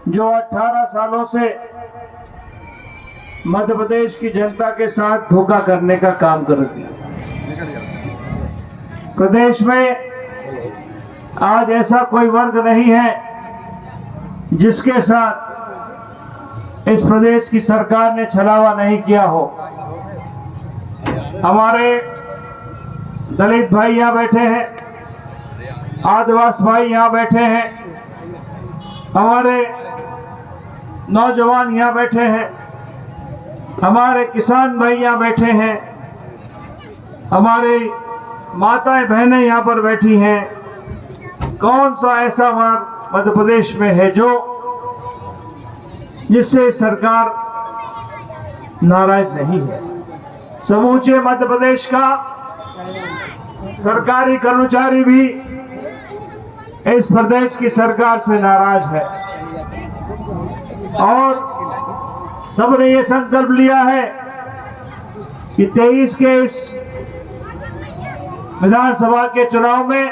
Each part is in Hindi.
जो 18 सालों से मध्य प्रदेश की जनता के साथ धोखा करने का काम कर रही है। प्रदेश में आज ऐसा कोई वर्ग नहीं है जिसके साथ इस प्रदेश की सरकार ने छलावा नहीं किया हो। हमारे दलित भाई यहाँ बैठे हैं, आदिवासी भाई यहाँ बैठे हैं, हमारे नौजवान यहाँ बैठे हैं, हमारे किसान भाई यहाँ बैठे हैं, हमारी माताएं बहनें यहाँ पर बैठी हैं। कौन सा ऐसा वर्ग मध्य प्रदेश में है जो जिससे सरकार नाराज नहीं है? समूचे मध्य प्रदेश का सरकारी कर्मचारी भी इस प्रदेश की सरकार से नाराज है और सबने ये संकल्प लिया है कि 23 के इस विधानसभा के चुनाव में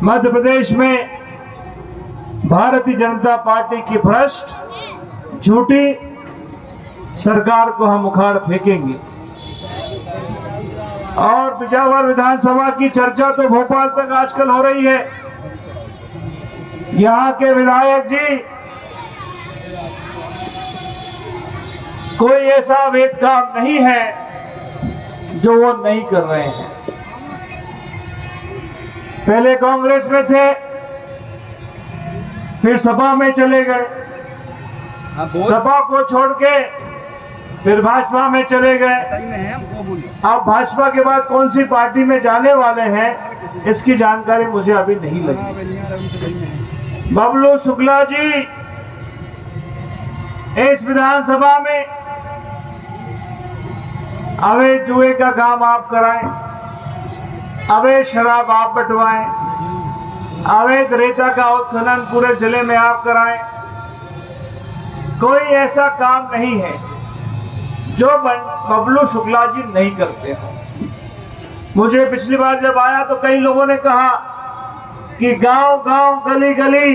मध्य प्रदेश में भारतीय जनता पार्टी की भ्रष्ट झूठी सरकार को हम उखाड़ फेंकेंगे। और बिजावर विधानसभा की चर्चा तो भोपाल तक आजकल हो रही है। यहाँ के विधायक जी कोई ऐसा अवैध काम नहीं है जो वो नहीं कर रहे हैं। पहले कांग्रेस में थे, फिर सपा में चले गए, सपा को छोड़ के फिर भाजपा में चले गए। अब भाजपा के बाद कौन सी पार्टी में जाने वाले हैं इसकी जानकारी मुझे अभी नहीं लगी। बबलू शुक्ला जी इस विधानसभा में अवैध जुए का काम आप कराएं, अवैध शराब आप बंटवाएं, अवैध रेता का उत्खनन पूरे जिले में आप कराएं। कोई ऐसा काम नहीं है जो बबलू शुक्ला जी नहीं करते हैं। मुझे पिछली बार जब आया तो कई लोगों ने कहा कि गांव-गांव, गली-गली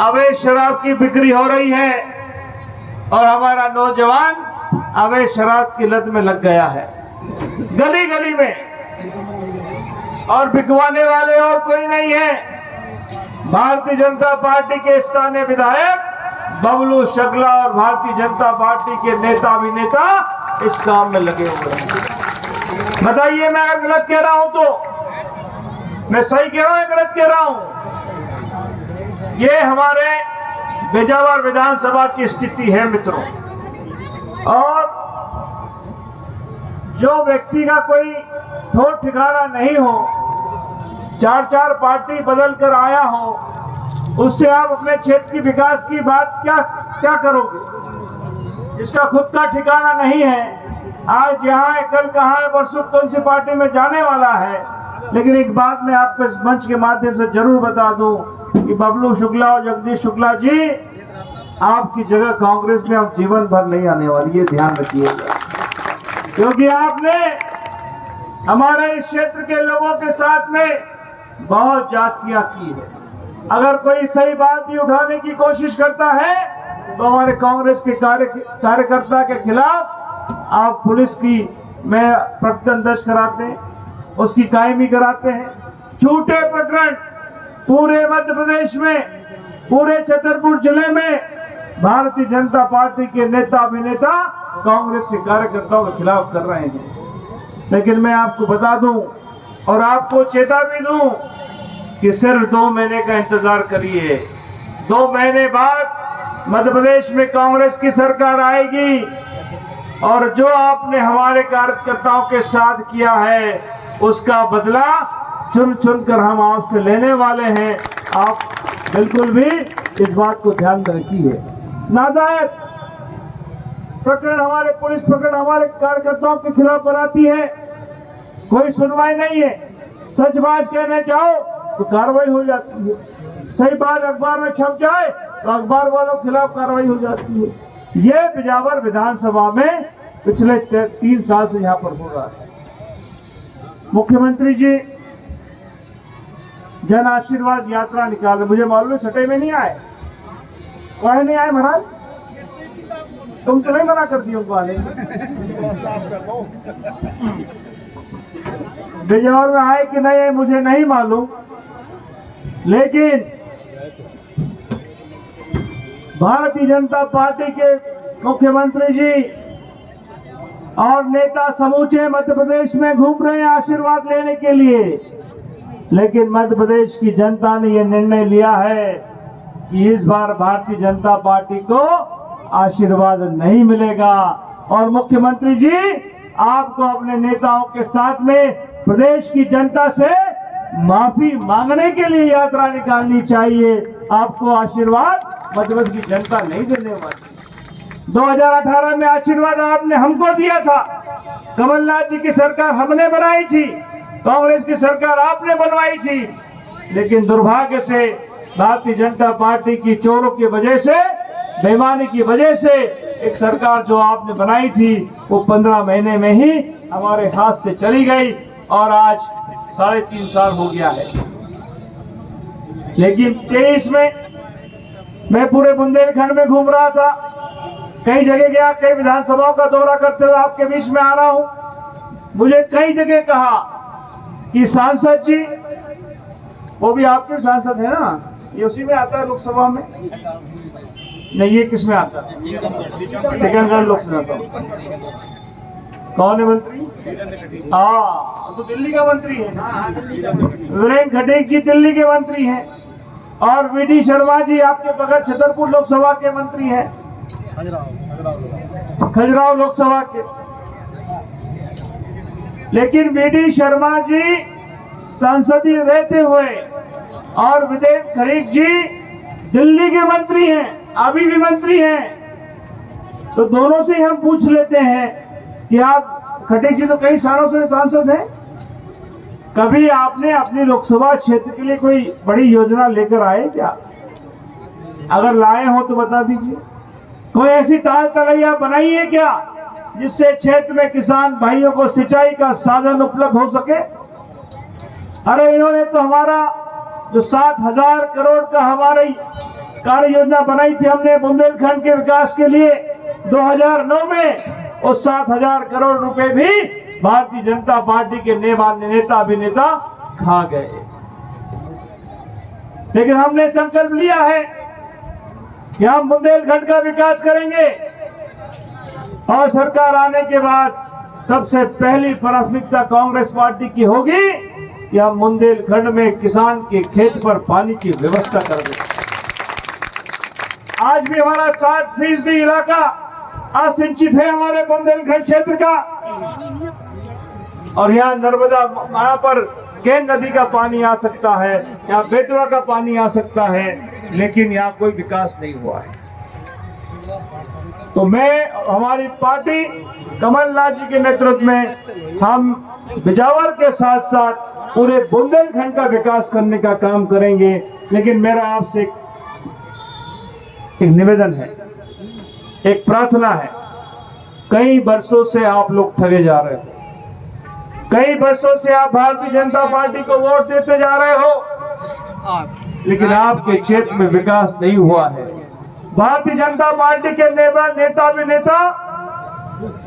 अवैध शराब की बिक्री हो रही है और हमारा नौजवान अवैध शराब की लत में लग गया है गली-गली में, और बिकवाने वाले और कोई नहीं है। भारतीय जनता पार्टी के स्थानीय विधायक बबलू शुक्ला और भारतीय जनता पार्टी के नेता अभिनेता इस काम में लगे हुए हैं। बताइए मैं अगर गलत कह रहा हूं तो? मैं सही कह रहा हूं, गलत कह रहा हूं? ये हमारे बिजावर विधानसभा की स्थिति है मित्रों। और जो व्यक्ति का कोई ठोर ठिकाना नहीं हो, चार पार्टी बदल कर आया हो, उससे आप अपने क्षेत्र की विकास की बात क्या करोगे? जिसका खुद का ठिकाना नहीं है, आज यहाँ है, कल कहाँ है, परसों कौन सी पार्टी में जाने वाला है। लेकिन एक बात मैं आपको इस मंच के माध्यम से जरूर बता दूं कि बबलू शुक्ला और जगदीश शुक्ला जी आपकी जगह कांग्रेस में अब जीवन भर नहीं आने वाली, ये ध्यान रखिएगा। क्योंकि आपने हमारे इस क्षेत्र के लोगों के साथ में बहुत जातियां की है। अगर कोई सही बात भी उठाने की कोशिश करता है तो हमारे कांग्रेस के कार्यकर्ता के खिलाफ आप पुलिस की में प्रकरण दर्ज कराते हैं, उसकी कायमी कराते हैं। झूठे प्रकरण पूरे मध्य प्रदेश में, पूरे छतरपुर जिले में भारतीय जनता पार्टी के नेता अभिनेता कांग्रेस के कार्यकर्ताओं के खिलाफ कर रहे हैं। लेकिन मैं आपको बता दूं और आपको चेता भी दूं कि सिर्फ 2 महीने का इंतजार करिए। 2 महीने बाद मध्य प्रदेश में कांग्रेस की सरकार आएगी और जो आपने हमारे कार्यकर्ताओं के साथ किया है उसका बदला चुन चुन कर हम आपसे लेने वाले हैं। आप बिल्कुल भी इस बात को ध्यान रखिए। नाजायज प्रकरण, हमारे पुलिस प्रकरण हमारे कार्यकर्ताओं के खिलाफ बनाती है, कोई सुनवाई नहीं है। सच बात कहने जाओ तो कार्रवाई हो जाती है, सही बात अखबार में छप जाए तो अखबार वालों के खिलाफ कार्रवाई हो जाती है। ये बिजावर विधानसभा में पिछले 3 साल से यहाँ पर हो रहा है। मुख्यमंत्री जी जन आशीर्वाद यात्रा निकाल, मुझे मालूम है सटे में नहीं आए, वह नहीं आए महाराज, तुम तो नहीं मना कर दिए उनको आने। बिजनौर में आए कि नहीं मुझे नहीं मालूम, लेकिन भारतीय जनता पार्टी के मुख्यमंत्री जी और नेता समूचे मध्य प्रदेश में घूम रहे हैं आशीर्वाद लेने के लिए, लेकिन मध्य प्रदेश की जनता ने यह निर्णय लिया है कि इस बार भारतीय जनता पार्टी को आशीर्वाद नहीं मिलेगा। और मुख्यमंत्री जी, आपको अपने नेताओं के साथ में प्रदेश की जनता से माफी मांगने के लिए यात्रा निकालनी चाहिए। आपको आशीर्वाद मध्य प्रदेश की जनता नहीं देने वाली। 2018 में आशीर्वाद आपने हमको दिया था, कमलनाथ जी की सरकार हमने बनाई थी, कांग्रेस की सरकार आपने बनवाई थी, लेकिन दुर्भाग्य से भारतीय जनता पार्टी की चोरों की वजह से, बेईमानी की वजह से एक सरकार जो आपने बनाई थी वो 15 महीने में ही हमारे हाथ से चली गई और आज 3.5 साल हो गया है। लेकिन 23 में मैं पूरे बुंदेलखंड में घूम रहा था, कई जगह गया, कई विधानसभाओं का दौरा करते हुए आपके बीच में आ रहा हूं। मुझे कई जगह कहा कि सांसद जी, वो भी आपके सांसद है ना, ये उसी में आता है लोकसभा में, नहीं ये किस में आता है? टीकमगढ़ लोकसभा। कौन है मंत्री? हाँ, तो दिल्ली का मंत्री है। वीरेंद्र खटीक जी दिल्ली के मंत्री हैं और वीडी शर्मा जी आपके बगल छतरपुर लोकसभा के मंत्री हैं, खजुराहो लोकसभा के। लेकिन वीडी शर्मा जी संसदीय रहते हुए और वीरेंद्र खटीक जी दिल्ली के मंत्री हैं, अभी भी मंत्री हैं। तो दोनों से हम पूछ लेते हैं कि आप, खटीक जी तो कई सालों से सांसद हैं, कभी आपने अपनी लोकसभा क्षेत्र के लिए कोई बड़ी योजना लेकर आए क्या? अगर लाए हो तो बता दीजिए। कोई ऐसी ताल तलैया बनाई है क्या जिससे क्षेत्र में किसान भाइयों को सिंचाई का साधन उपलब्ध हो सके? अरे इन्होंने तो हमारा जो 7,000 करोड़ का हमारी कार्य योजना बनाई थी हमने बुंदेलखंड के विकास के लिए 2009 में, उस 7,000 करोड़ रुपए भी भारतीय जनता पार्टी के नेता अभिनेता खा गए। लेकिन हमने संकल्प लिया है कि हम बुंदेलखंड का विकास करेंगे और सरकार आने के बाद सबसे पहली प्राथमिकता कांग्रेस पार्टी की होगी कि हम बुंदेलखंड में किसान के खेत पर पानी की व्यवस्था कर दें। आज भी हमारा 60% इलाका असिंचित है हमारे बुंदेलखंड क्षेत्र का, और यहाँ नर्मदा, यहाँ पर केन नदी का पानी आ सकता है, यहाँ बेतवा का पानी आ सकता है, लेकिन यहाँ कोई विकास नहीं हुआ है। तो मैं, हमारी पार्टी कमलनाथ जी के नेतृत्व में हम बिजावर के साथ साथ पूरे बुंदेलखंड का विकास करने का काम करेंगे। लेकिन मेरा आपसे एक निवेदन है, एक प्रार्थना है। कई वर्षों से आप लोग ठगे जा रहे हो, कई वर्षों से आप भारतीय जनता पार्टी को वोट देते जा रहे हो, लेकिन आपके क्षेत्र में विकास नहीं हुआ है। भारतीय जनता पार्टी के नेता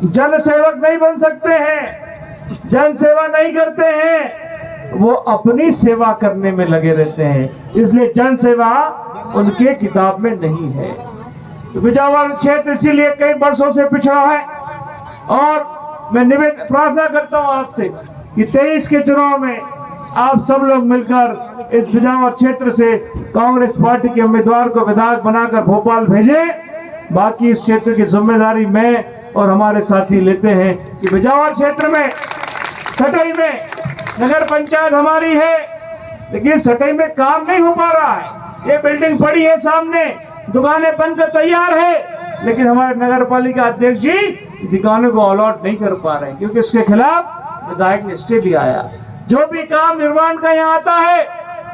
जन सेवक नहीं बन सकते हैं, जन सेवा नहीं करते हैं, वो अपनी सेवा करने में लगे रहते हैं, इसलिए जन सेवा उनके किताब में नहीं है। तो बिजावर क्षेत्र इसीलिए कई वर्षों से पिछड़ा है और मैं प्रार्थना करता हूं आपसे कि 23 के चुनाव में आप सब लोग मिलकर इस बिजावर क्षेत्र से कांग्रेस पार्टी के उम्मीदवार को विधायक बनाकर भोपाल भेजें। बाकी इस क्षेत्र की जिम्मेदारी मैं और हमारे साथी लेते हैं कि बिजावर क्षेत्र में सटई में नगर पंचायत हमारी है, लेकिन सटई में काम नहीं हो पा रहा है। ये बिल्डिंग पड़ी है सामने, दुकानें बनकर तैयार है, लेकिन हमारे नगर पालिका अध्यक्ष जी दुकानों को अलॉट नहीं कर पा रहे हैं, क्योंकि इसके खिलाफ विधायक ने स्टे लिया आया। जो भी काम निर्माण का यहाँ आता है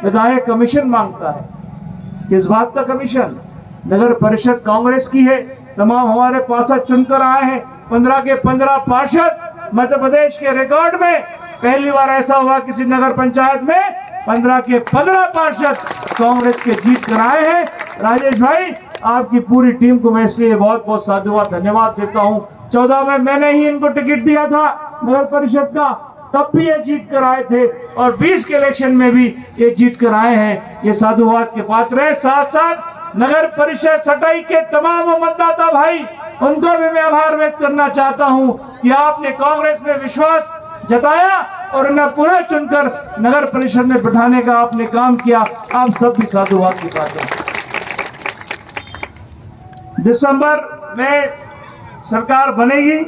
विधायक कमीशन मांगता है। किस बात का कमीशन? नगर परिषद कांग्रेस की है, तमाम हमारे पार्षद चुनकर आए हैं, 15 के 15 पार्षद मध्य प्रदेश के रिकॉर्ड में पहली बार ऐसा हुआ किसी नगर पंचायत में 15 के 15 पार्षद कांग्रेस के जीत कर आए हैं। राजेश भाई, आपकी पूरी टीम को मैं इसलिए बहुत बहुत साधुवाद धन्यवाद देता हूं। 14 में मैंने ही इनको टिकट दिया था नगर परिषद का, तब भी ये जीत कर आए थे और 20 के इलेक्शन में भी ये जीत कर आए हैं। ये साधुवाद के पात्र है। साथ साथ नगर परिषद सटाई के तमाम मतदाता भाई, उनको भी मैं आभार व्यक्त करना चाहता हूं कि आपने कांग्रेस में विश्वास जताया और उन्हें पुनः चुनकर नगर परिषद में बिठाने का आपने काम किया। आप सब भी साधुवाद के पात्र हैं। दिसंबर में सरकार बनेगी।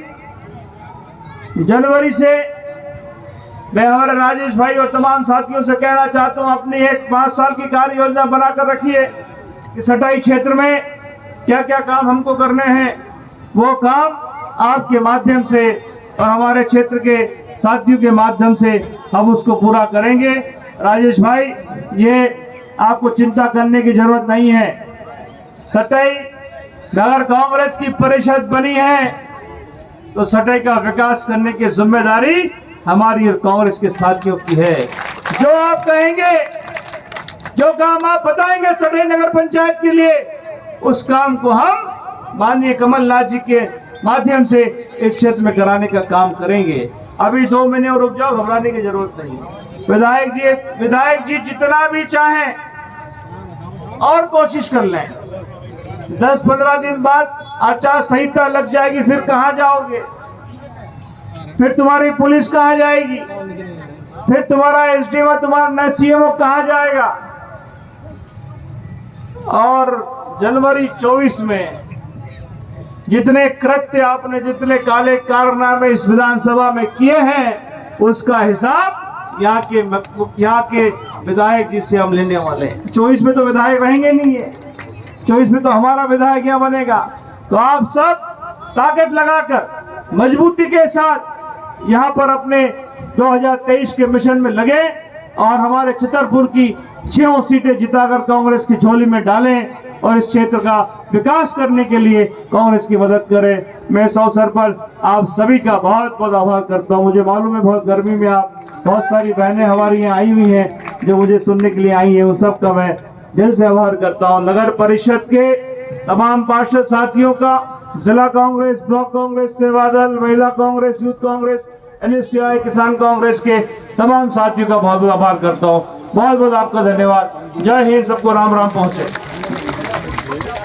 जनवरी से मैं हमारे राजेश भाई और तमाम साथियों से कहना चाहता हूं, अपनी एक 5 साल की कार्य योजना बनाकर रखिए कि सटाई क्षेत्र में क्या क्या काम हमको करने हैं। वो काम आपके माध्यम से और हमारे क्षेत्र के साथियों के माध्यम से हम उसको पूरा करेंगे। राजेश भाई, ये आपको चिंता करने की जरूरत नहीं है। सटाई नगर कांग्रेस की परिषद बनी है तो सटाई का विकास करने की जिम्मेदारी हमारी और कांग्रेस के साथियों की है। जो आप कहेंगे, जो काम आप बताएंगे सटाई नगर पंचायत के लिए, उस काम को हम माननीय कमलनाथ जी के माध्यम से इस क्षेत्र में कराने का काम करेंगे। अभी 2 महीने और रुक जाओ, घबराने की जरूरत नहीं। विधायक जी जितना भी चाहें और कोशिश कर लें। 10-15 दिन बाद आचार संहिता लग जाएगी, फिर कहां जाओगे? फिर तुम्हारी पुलिस कहां जाएगी? फिर तुम्हारा एसडीएम, तुम्हारा सीएमओ कहां जाएगा? और जनवरी 24 में जितने कृत्य आपने, जितने काले कारनामे इस विधानसभा में किए हैं, उसका हिसाब यहाँ के विधायक जी से हम लेने वाले हैं। 24 में तो विधायक रहेंगे नहीं है, 24 में तो हमारा विधायक यहाँ बनेगा। तो आप सब ताकत लगाकर मजबूती के साथ यहाँ पर अपने 2023 के मिशन में लगे और हमारे छतरपुर की 6 सीटें जिताकर कांग्रेस की झोली में डालें और इस क्षेत्र का विकास करने के लिए कांग्रेस की मदद करें। मैं इस अवसर पर आप सभी का बहुत बहुत आभार करता हूं। मुझे मालूम है बहुत गर्मी में आप, बहुत सारी बहनें हमारी यहाँ आई हुई हैं जो मुझे सुनने के लिए आई हैं, उन सब का मैं दिल से आभार करता हूँ। नगर परिषद के तमाम पार्षद साथियों का, जिला कांग्रेस, ब्लॉक कांग्रेस, सेवा दल, महिला कांग्रेस, यूथ कांग्रेस, NSCI, किसान कांग्रेस के तमाम साथियों का बहुत बहुत आभार करता हूँ। बहुत बहुत आपका धन्यवाद। जय हिंद, सबको राम राम पहुंचे।